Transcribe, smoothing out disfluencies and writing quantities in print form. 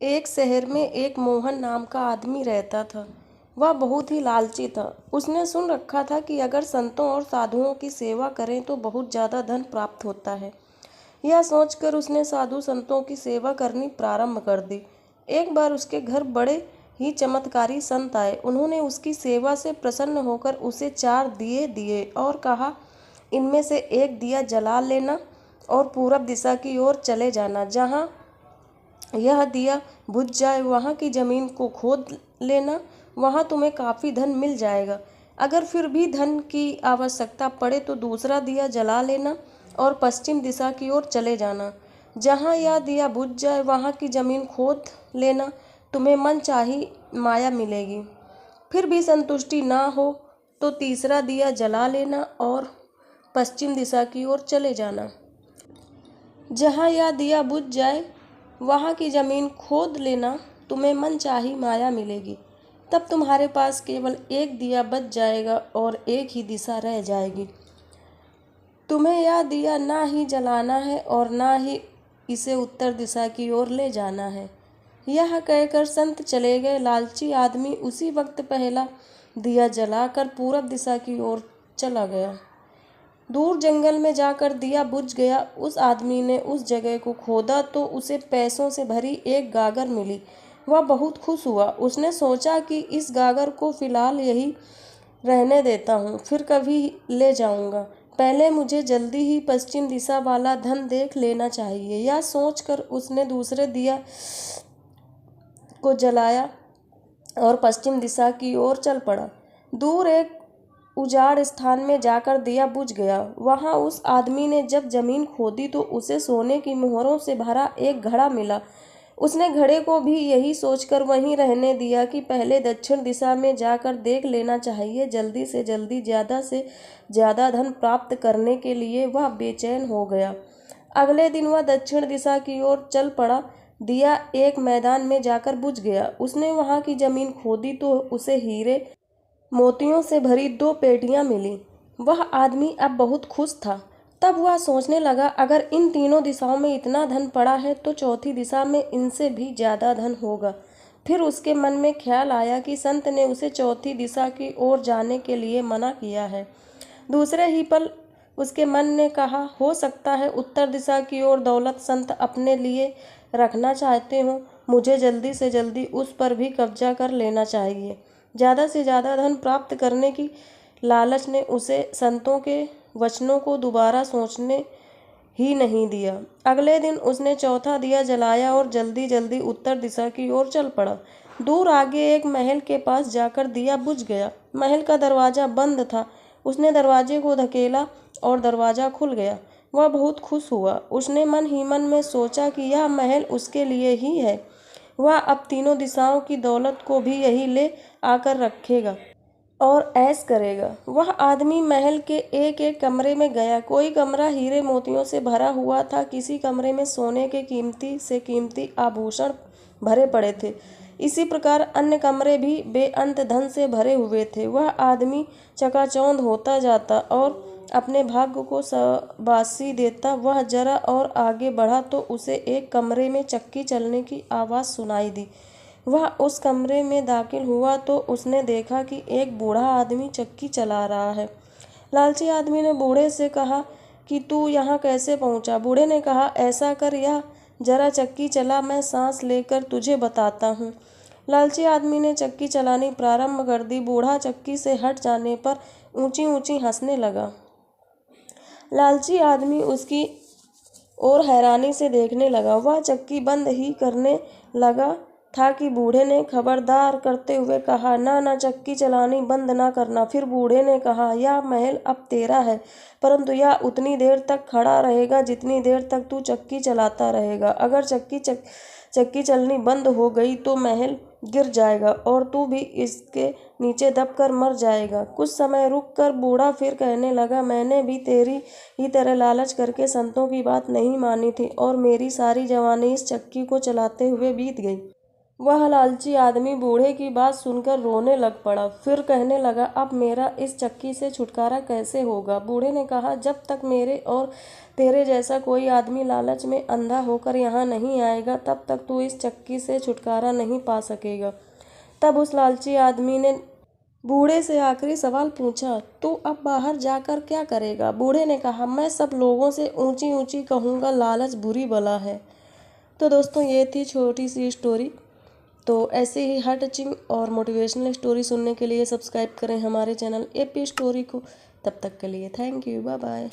एक शहर में एक मोहन नाम का आदमी रहता था। वह बहुत ही लालची था। उसने सुन रखा था कि अगर संतों और साधुओं की सेवा करें तो बहुत ज़्यादा धन प्राप्त होता है। यह सोचकर उसने साधु संतों की सेवा करनी प्रारंभ कर दी। एक बार उसके घर बड़े ही चमत्कारी संत आए। उन्होंने उसकी सेवा से प्रसन्न होकर उसे 4 दिए दिए और कहा, इनमें से एक दिया जला लेना और पूरब दिशा की ओर चले जाना। जहाँ यह दिया बुझ जाए वहाँ की जमीन को खोद लेना, वहाँ तुम्हें काफ़ी धन मिल जाएगा। अगर फिर भी धन की आवश्यकता पड़े तो दूसरा दिया जला लेना और पश्चिम दिशा की ओर चले जाना। जहाँ यह दिया बुझ जाए वहाँ की जमीन खोद लेना, तुम्हें मनचाही माया मिलेगी। फिर भी संतुष्टि ना हो तो तीसरा दिया जला लेना और पश्चिम दिशा की ओर चले जाना। जहाँ यह दिया बुझ जाए वहाँ की जमीन खोद लेना, तुम्हें मनचाही माया मिलेगी। तब तुम्हारे पास केवल एक दिया बच जाएगा और एक ही दिशा रह जाएगी। तुम्हें यह दिया ना ही जलाना है और ना ही इसे उत्तर दिशा की ओर ले जाना है। यह कहकर संत चले गए। लालची आदमी उसी वक्त पहला दिया जलाकर पूरब दिशा की ओर चला गया। दूर जंगल में जाकर दिया बुझ गया। उस आदमी ने उस जगह को खोदा तो उसे पैसों से भरी एक गागर मिली। वह बहुत खुश हुआ। उसने सोचा कि इस गागर को फिलहाल यही रहने देता हूँ, फिर कभी ले जाऊँगा। पहले मुझे जल्दी ही पश्चिम दिशा वाला धन देख लेना चाहिए। यह सोचकर उसने दूसरे दिया को जलाया और पश्चिम दिशा की ओर चल पड़ा। दूर एक उजाड़ स्थान में जाकर दिया बुझ गया। वहां उस आदमी ने जब जमीन खोदी तो उसे सोने की मोहरों से भरा एक घड़ा मिला। उसने घड़े को भी यही सोचकर वहीं रहने दिया कि पहले दक्षिण दिशा में जाकर देख लेना चाहिए। जल्दी से जल्दी ज़्यादा से ज़्यादा धन प्राप्त करने के लिए वह बेचैन हो गया। अगले दिन वह दक्षिण दिशा की ओर चल पड़ा। दिया एक मैदान में जाकर बुझ गया। उसने वहां की जमीन खोदी तो उसे हीरे मोतियों से भरी 2 पेटियां मिली। वह आदमी अब बहुत खुश था। तब वह सोचने लगा, अगर इन तीनों दिशाओं में इतना धन पड़ा है तो चौथी दिशा में इनसे भी ज़्यादा धन होगा। फिर उसके मन में ख्याल आया कि संत ने उसे चौथी दिशा की ओर जाने के लिए मना किया है। दूसरे ही पल उसके मन ने कहा, हो सकता है उत्तर दिशा की ओर दौलत संत अपने लिए रखना चाहते हों। मुझे जल्दी से जल्दी उस पर भी कब्जा कर लेना चाहिए। ज़्यादा से ज़्यादा धन प्राप्त करने की लालच ने उसे संतों के वचनों को दोबारा सोचने ही नहीं दिया। अगले दिन उसने चौथा दिया जलाया और जल्दी जल्दी उत्तर दिशा की ओर चल पड़ा। दूर आगे एक महल के पास जाकर दिया बुझ गया। महल का दरवाज़ा बंद था। उसने दरवाजे को धकेला और दरवाज़ा खुल गया। वह बहुत खुश हुआ। उसने मन ही मन में सोचा कि यह महल उसके लिए ही है। वह अब तीनों दिशाओं की दौलत को भी यही ले आकर रखेगा और ऐश करेगा। वह आदमी महल के एक एक कमरे में गया। कोई कमरा हीरे मोतियों से भरा हुआ था, किसी कमरे में सोने के कीमती से कीमती आभूषण भरे पड़े थे। इसी प्रकार अन्य कमरे भी बेअंत धन से भरे हुए थे। वह आदमी चकाचौंध होता जाता और अपने भाग्य को शाबाशी देता। वह जरा और आगे बढ़ा तो उसे एक कमरे में चक्की चलने की आवाज़ सुनाई दी। वह उस कमरे में दाखिल हुआ तो उसने देखा कि एक बूढ़ा आदमी चक्की चला रहा है। लालची आदमी ने बूढ़े से कहा कि तू यहाँ कैसे पहुँचा? बूढ़े ने कहा, ऐसा कर, यह जरा चक्की चला, मैं सांस लेकर तुझे बताता हूँ। लालची आदमी ने चक्की चलानी प्रारंभ कर दी। बूढ़ा चक्की से हट जाने पर ऊंची ऊंची हंसने लगा। लालची आदमी उसकी और हैरानी से देखने लगा। वह चक्की बंद ही करने लगा था कि बूढ़े ने खबरदार करते हुए कहा, ना ना, चक्की चलानी बंद ना करना। फिर बूढ़े ने कहा, यह महल अब तेरा है, परंतु यह उतनी देर तक खड़ा रहेगा जितनी देर तक तू चक्की चलाता रहेगा। अगर चक्की चलनी बंद हो गई तो महल गिर जाएगा और तू भी इसके नीचे दबकर मर जाएगा। कुछ समय रुक कर बूढ़ा फिर कहने लगा, मैंने भी तेरी ही तरह लालच करके संतों की बात नहीं मानी थी और मेरी सारी जवानी इस चक्की को चलाते हुए बीत गई। वह लालची आदमी बूढ़े की बात सुनकर रोने लग पड़ा। फिर कहने लगा, अब मेरा इस चक्की से छुटकारा कैसे होगा? बूढ़े ने कहा, जब तक मेरे और तेरे जैसा कोई आदमी लालच में अंधा होकर यहाँ नहीं आएगा, तब तक तू इस चक्की से छुटकारा नहीं पा सकेगा। तब उस लालची आदमी ने बूढ़े से आखिरी सवाल पूछा, तू अब बाहर जाकर क्या करेगा? बूढ़े ने कहा, मैं सब लोगों से ऊंची ऊंची कहूँगा, लालच बुरी बला है। तो दोस्तों, ये थी छोटी सी स्टोरी। तो ऐसे ही हार्ट टचिंग और मोटिवेशनल स्टोरी सुनने के लिए सब्सक्राइब करें हमारे चैनल एपी स्टोरी को। तब तक के लिए थैंक यू, बाय बाय।